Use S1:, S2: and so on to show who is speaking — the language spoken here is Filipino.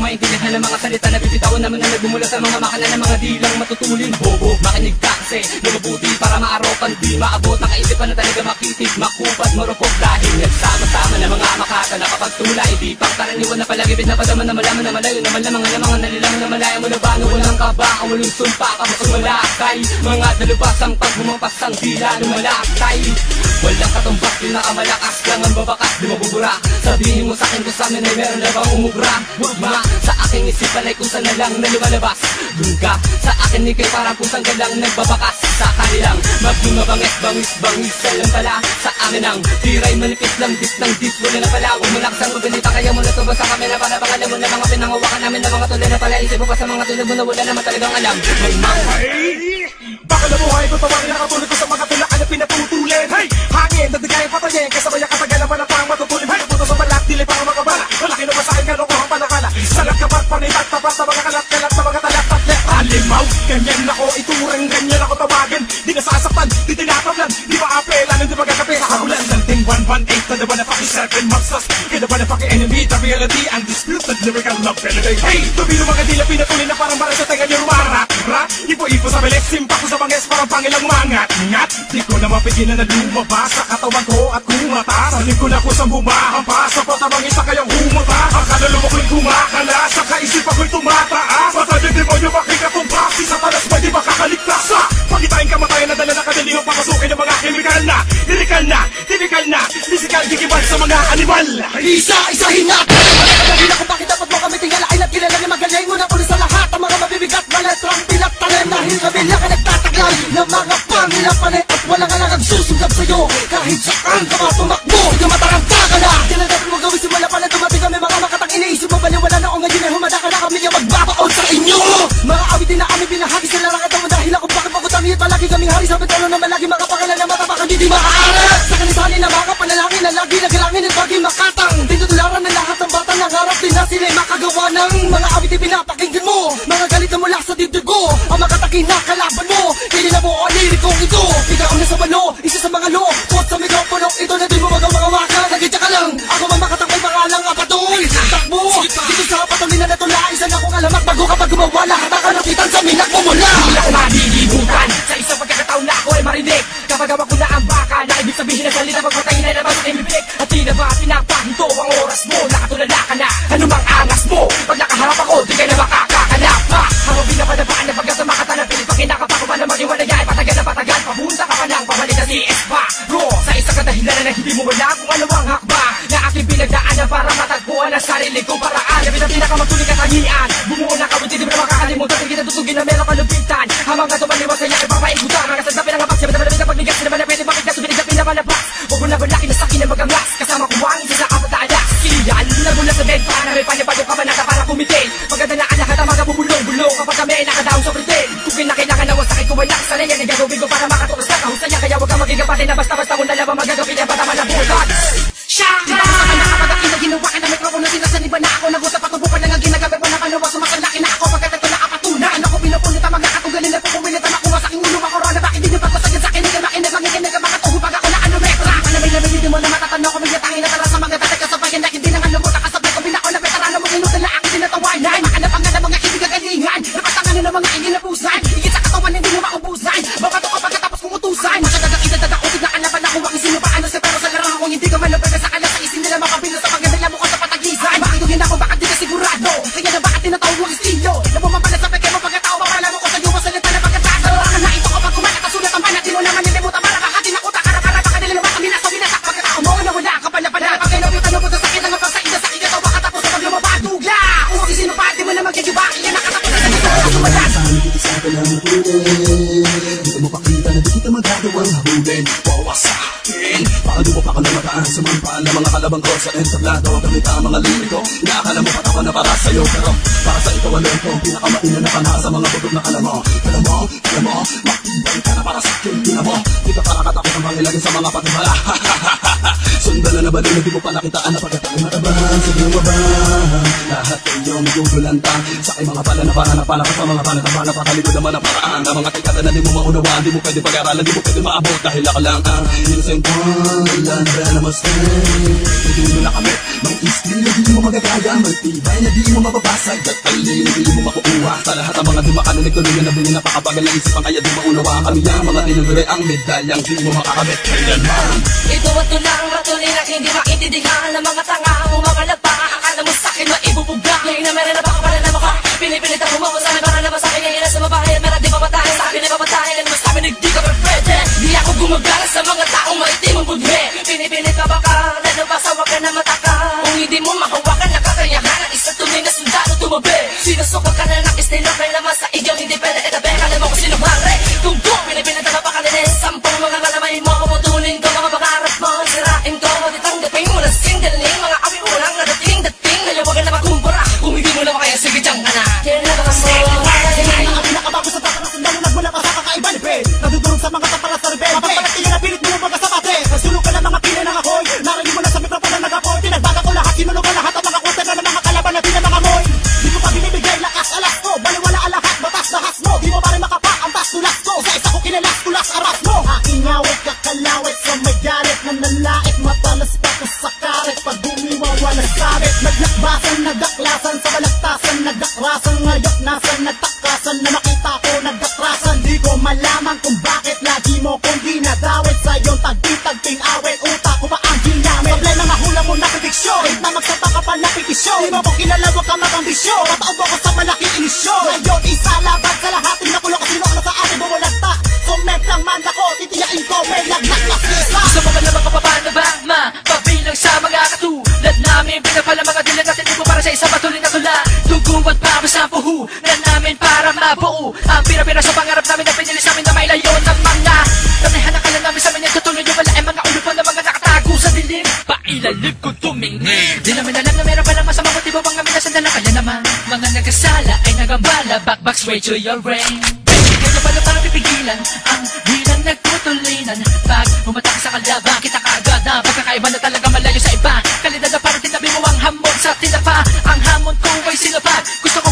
S1: maintindihan ng mga salita na bibitawan naman na nagbumula sa mga makina ng mga dilang matutulin. Bobo, makinig ka kasi na mabuti para maarokan di maabot. Nakaisipan na talaga makitig, makupad, marupok dahil nagsama-sama na mga makata na kapag tulay di pang karaniwan na palagipit na padaman na malaman na malayo naman lang mga nalilang na malaya mo na ba no walang kaba ang walang sumpa kapag malakay mga dalubasang pag bumampas ang dila lumalakay. Walang katumbas, pinakamalakas lang ang babakas, di mabubura. Sabihin mo sa'kin kung sa'min ay meron na bang umubra. Wagma, sa aking isipan ay kung saan na lang na lumalabas. Dun ka, sa akin ikay parang kung saan ka lang nagbabakas. Sa kanilang magbumabangis, bangis lang pala. Sa amin ang tiray manipis lang, dis wala na pala. Huwag mo lakas ang mabilita, kaya mo natubo sa kamera. Para pangalan mo na mga pinangawakan namin na mga tulad na pala. Isip mo pa sa mga tulad mo na wala naman talagang alam.
S2: Baka nabuhay ko tawagin nakatulad ko sa mga tulakan na pinatutulin. Hey! Hangin, dadigay patayin, kasabay ang katagalan pa na pang matutulin. Hey! Puto sa balat, dili para makabala. Malaki naman sa akin, kalokohang panakala. Salat kapat, panitat, tapat sa mga kalat-kalat sa mga talat-talat. Alimaw, ganyan ako, iturang ganyan ako tawagin. Di nasasaktan, di tinatablan, di maapelan, di magkakape sa habulan. Lanting 118, tanda ba na paki-7 magsas? Kaya ba na paki-enemy, the reality, undisputed lyrical love penalty. Hey! Tubilo mga dila, pinatulin na parang bara sa tenga niyo rumarat. Ipo-ipo sa bilis, simpa ko sa bangis, parang pangilang mangat-ngat. Di ko na mapigilan na lumabas sa katawan ko at kumata. Saling ko na kusang bumahampas, sa patabangis sa kayang humata. Ang kaluluwa ko'y kumakala, sa kaisipan ko'y tumataas. Matadyo demonyo makikatumpas, si Satanas ba di makakaligtas? Pagitain kamatayan na dala na kadalihang papasukin ng mga chemical na, lirikal na, typical na, physical gigibal sa mga animal. Isa-isahin natin! Malakadalila kung bakit dapat mo kami tingalain at kilala niya magaling mo na ulit sa lahat. Ang mga mabibigat, maletrang pinagtalim dahil kami lang ang nagtataglay ng mga pangilapalit at walang alang susugab sa'yo. Kahit saan ka matumakbo, mataranta ka na. Kailan natin mo gawin simula pa na dumating kami mga makatang iniisip mo baliwala na o ngayon ay humada ka na kami yung magbabaon sa inyo. Mga awitin na kami binahagi sa larang at ang dahil ako bakit pagkutangin at palagi kaming hari sa betalo na malagi makapangalan na matapakan di maaarat. Sa kanisanin na mga panalangin na lagi nagalangin at baging makatang tinutularan ng lahat ng bata ng harap din na sila'y makagawa ng mga awitin pinapakinggan mo. Mga galit na mula sa dibdib ko, ang makatakin na kalaban mo. Hindi na mo o lirikong ito, ikaw na sa mano, isa sa mga lo. Pot sa mikropono, ito na din mo mga waka. Nagitya ka lang, ako man makatakay pangalang apatoy. Takbo, dito sa patuloy na natula, isa na kong alamak bago kapag gumawa lahat ang kanakitan sa minak mo mula. Hindi ako malilimutan, sa isang pagkakataon na ako ay marinig. Kapag hawak ko na ang baka, na ibig sabihin na salita pagpatay na naman sa imibig. At di na ba pinapahinto ang oras mo, nakatulala ka na, anumang angas mo. Pag nakaharap ako, di ka na makakakalap pa. Habang binapadabaan na pagkasama ka tanang pilit, pakinakapa ko pa na mag-iwalagay. Patagal na patagal, papunta ka pa ng pabalik na CS pa. Bro, sa isang kadahilan na hindi mo wala kung ano ang hakba na aking pinagdaanan para matagpuan ang sarili kong paraan. Labit ang pinakamatuloy katangian, bumuo na kawit, hindi mo na makakalimutan. Hindi kita tutugin na meron kalupitan, habang nga tumaliwas sa iyak, ipapaikutan. Mga sandapin ang abak, siya matamalamin na pagbigas, sila ba na pwede makikita, subinig na pinapalabas. Huwag mo na balaki na sakin na magangas, kasama ko ang isa sa apat na alas. Iyan, nagmula sa bed, para may panibago ka ba naka para kumitin. Maganda na lahat ang mga bubulong-bulong kapag kami ay nakadaong sa pritin. Kung kinakailangan na wasakit ko ay nakasalayan, ay gagawin ko para makatukas na kahusaya. Kaya huwag kang magigapati na basta-basta mo nalaban magagawin na bata malabutan. Siya! Di ba sa kanya kapag akin na ginawa ka na mikropono sinasaniba na ako. Nag-usap at tubukan na nga ginagabi pa na panawa sumasalaki na ako. Pagkat ito nakapatunan ako pinupunit ang mga katuganin na pupumilit ang ako masaking ulo mga korona. Bakit din yung pagpasagin sa akin hindi makinig makikinig ang mga tuhubag ako na ano metra. Panamay na hindi mo na matatanaw ko magyatangin na tara sa mga tatak kasabayan na hindi na nga lumot. Kasabay ko binako na veterano mo inutan na akin dinatawanan. Makanap ang nga ng mga kibigagalingan, napatanganin ng mga inginapusan. Higit sa katawan hindi mo maubusan, babato ka pagkatapos kong utusan. Masadagang idadadaotin na kalaban ako ang isinupaano sa pero sa larang akong hindi ka malapag sa kanya sa isin nila makabilos sa pagandala mo ko sa patagisan. Makituhin ako bakit di ka sigurado, kaya na bakit tinatawag mo estilo. Nabumampala sa peke mo pagkatao mapala mo ko sa iyo masalita na pagkatado. Ang na ito kapag kumakasulat ang panat, di mo naman nilimutan para kakatin ako takara-kara baka nililumat ang binasa binasak pagkatao mo na wala ka pala-pala. Pagkay nabitan mo po sa sakit ang mapagsaida sa kanya to baka tapos sa paglumabadugla. Kung isinupad di mo na magkikibaki yan nakatapos na sa dito ako sumalas. Dito mo pakita na di kita magagawang habulin. Bawas sa akin, baka di mo pa ka na mataan. Samampaan na mga kalabang ko sa entablado. Gamit ang mga liriko, inaakala mo patawa na para sa'yo. Pero para sa ikaw ang lento, pinakamaina na ka na sa mga butog na kala mo. Kala mo, matibay ka na para sa akin. Tina mo, di ka para katakot ang pangilagin sa mga patibala.
S3: Dala na balon, hindi mo pa nakitaan na pagkatay matabahan. Sige mo ba? Lahat kayo may gugulanta sa aking mga pala na para na pala sa mga pala na pala pakalikod naman ang paraan. Na mga tikatan na di mo maunawaan, di mo pwede pag-aralan, di mo pwede maabot dahil ako lang ang innocent one. Landra na mas hindi mo nakamit mang iski na di mo magagaya, magtibay na di mo mababasag at alin na di mo makukuha. Sa lahat ang mga di makanunig tuloy na nabili napakabagal ng isipan kaya di maunawaan kami yan. Mga tinaguri ang medalyang di mo makakamit kailanman.
S4: Ito at tulang matuloy na hindi makintindihan ng mga tanga mo mga lagpaka. Akala mo sa'kin maibubuga. Ngayon na meron na baka pala na mukha. Pinipilit ako mo sa akin para naman sa'kin. Ngayon na sa mabahay at meron di mapatahin. Sa akin ay mapatahin. Ano mas kami nagdi ka pwede. Di ako gumagana sa mga taong maitim ang budhe. Pinipilit ka baka lalo pa sa wag ka na mataka. Kung hindi mo mahawakan nakakayahan ang isa tunay na sundalo tumabi. Sinusukat ka na ng estilo kaya naman sa iyo hindi pwede itabi. Alam mo kung sino pare. Kung doon pinipilit ka baka linis. Sampung mga kalamay mo puputunin ko mga pangarap mo. Sirain ko ditanggapin mo na singgaling. Mga awi ulang na dating. Ngayon wag ka na magkumpara. Kung hindi mo naman kaya sige dyan ka na. Kaya na baka mo.
S2: Ang pinakabago sa tapat ng sundalo nagmula pa sa kakaiba ni Ben. Nadudurog sa mga tapala sa rebelde. Mapapalating na pilit mo mga sabate. Nasulong ka ng mga pila ng akoy. Narinig mo na sa mikropono ng apoy. Pinagbaga ko lahat, kinulong ko lahat ang mga kuter na ng mga kalaban na ng mga moy. Di ko pa binibigay lakas alas ko. Baliwala ang lahat, batas lahas mo. Di mo pa rin makapa ang tas tulas ko. Sa isa ko kinalas, tulas aras mo. Aking awit kakalawit sa may galit na nalait. Matalas pa ko sa karet. Pag bumiwa wala sabit. Naglakbasan, nagdaklasan sa balaktasan. Nagdakrasan, ngayok nasan, nagtakasan. Na makita ko, nagdakrasan. Di ko malaman kung bakit lagi mo kong dinadawit. Sa iyong tagpi-tagping awit. Utak ko ba ang ginamit? Problema nga hula mo na prediksyon. Kahit na magsata ka pa na petisyon. Di mo ko kilala, wag ka magambisyon. Patao mo ko sa malaking inisyon. Ngayon isa laban sa lahat. Tinakulo ko sino na sa akin bumulagta. Comment lang man ako, titiyain ko. May lagnaklas isa.
S4: Gusto mo ba naman kapapano ba? Mapabilang sa mga katulad namin. Pinapala mga dilan natin ibo para sa isang patuloy na tula. Duguwat para sa puhu na namin para mabuo. Ang pira-pira sa pangarap namin na pinilis namin na mailayo ng mga tanahan na kala namin sa mga tutuloy yung wala ay mga ulo pa na mga nakatago sa dilim. Pailalim ko tumingin. Di namin alam na meron palang masama motibo bang namin nasan na kaya naman. Mga nagkasala ay nagambala. Back straight to your brain. Kaya paano para pipigilan ang bilang nagtutulinan. Pag humatak sa kalaban, kita kaagad na pagkakaiba na talaga malayo sa iba. Kalidad na parang tinabi mo ang hamon sa tinapa. Ang hamon ko ay sinapag. Gusto ko